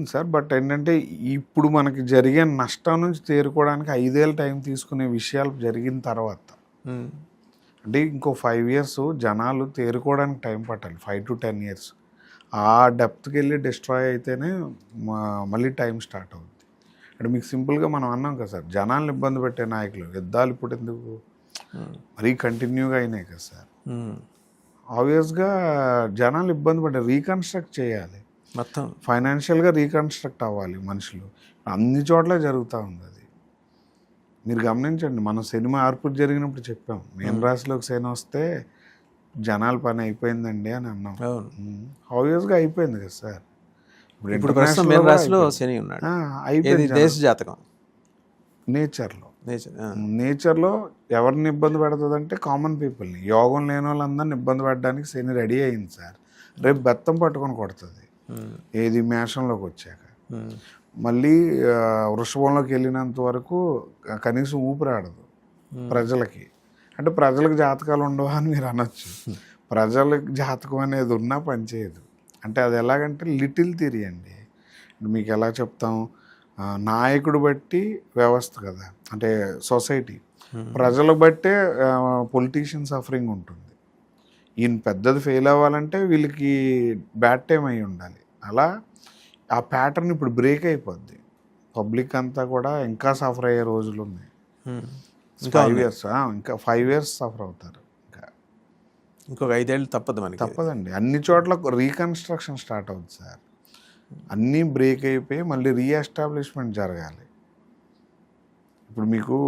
అవుతుంది sir. But ఏంటంటే ఇప్పుడు మనకి జరిగే నష్టం నుంచి తేరుకోవడానికి 5 ఏళ్ళు టైం తీసుకునే విషయాలు జరిగిన తర్వాత అంటే ఇంకో 5 ఇయర్స్ జనాలు తేరుకోవడానికి టైం పట్టాలి. 5 to 10 ఇయర్స్. ఆ డెప్త్కి వెళ్ళి డిస్ట్రాయ్ అయితేనే మళ్ళీ టైం స్టార్ట్ అవుద్ది. అంటే మీకు సింపుల్గా మనం అన్నాం కదా సార్, జనాలను ఇబ్బంది పెట్టే నాయకులు యుద్ధాలు ఇప్పుడు ఎందుకు మరీ కంటిన్యూగా అయినాయి కదా సార్. ఆబ్వియస్గా జనాలు ఇబ్బంది పడ్డారు. రీకన్స్ట్రక్ట్ చేయాలి, మొత్తం ఫైనాన్షియల్గా రీకన్స్ట్రక్ట్ అవ్వాలి మనుషులు. అన్ని చోట్ల జరుగుతూ ఉంది అది. మీరు గమనించండి, మనం సినిమా ఆర్పులు జరిగినప్పుడు చెప్పాం, మీన రాశిలోకి శని వస్తే జనాల పని అయిపోయిందండి అని అన్నాం. ఆబ్వియస్గా అయిపోయింది కదా సార్. ఇప్పుడు ప్రస్తుతం మీన రాశిలో శని ఉన్నాడు. అయిపోయింది. దేశ జాతకం నేచర్లో ఎవరిని ఇబ్బంది పెడుతుందంటే కామన్ పీపుల్ని. యోగం లేని వాళ్ళందరినీ ఇబ్బంది పెట్టడానికి శని రెడీ అయింది సార్. రేపు బెత్తం పట్టుకొని కొడుతుంది. ఏది మేషంలోకి వచ్చాక మళ్ళీ వృషభంలోకి వెళ్ళినంత వరకు కనీసం ఊపిరాడదు ప్రజలకి. అంటే ప్రజలకు జాతకాలు ఉండవా అని మీరు అనొచ్చు. ప్రజలకు జాతకం అనేది ఉన్నా పనిచేయదు. అంటే అది ఎలాగంటే లిటిల్ థియరీ అండి. మీకు ఎలా చెప్తాం, నాయకుడు బట్టి వ్యవస్థ కదా, అంటే సొసైటీ. ప్రజలు బట్టే పొలిటీషియన్ సఫరింగ్ ఉంటుంది. ఈయన పెద్దది ఫెయిల్ అవ్వాలంటే వీళ్ళకి బ్యాడ్ టైం అయి ఉండాలి. అలా ఆ ప్యాటర్న్ ఇప్పుడు బ్రేక్ అయిపోద్ది. పబ్లిక్ అంతా కూడా ఇంకా సఫర్ అయ్యే రోజులు ఉన్నాయి. 5 ఇయర్స్, ఇంకా 5 ఇయర్స్ సఫర్ అవుతారు. ఇంకొక 5 ఏళ్ళు తప్పదు మనకి. తప్పదండి. అన్ని చోట్ల రీకన్స్ట్రక్షన్ స్టార్ట్ అవుతుంది సార్. అన్నీ బ్రేక్ అయిపోయి మళ్ళీ రీఎస్టాబ్లిష్మెంట్ జరగాలి. ఇప్పుడు మీకు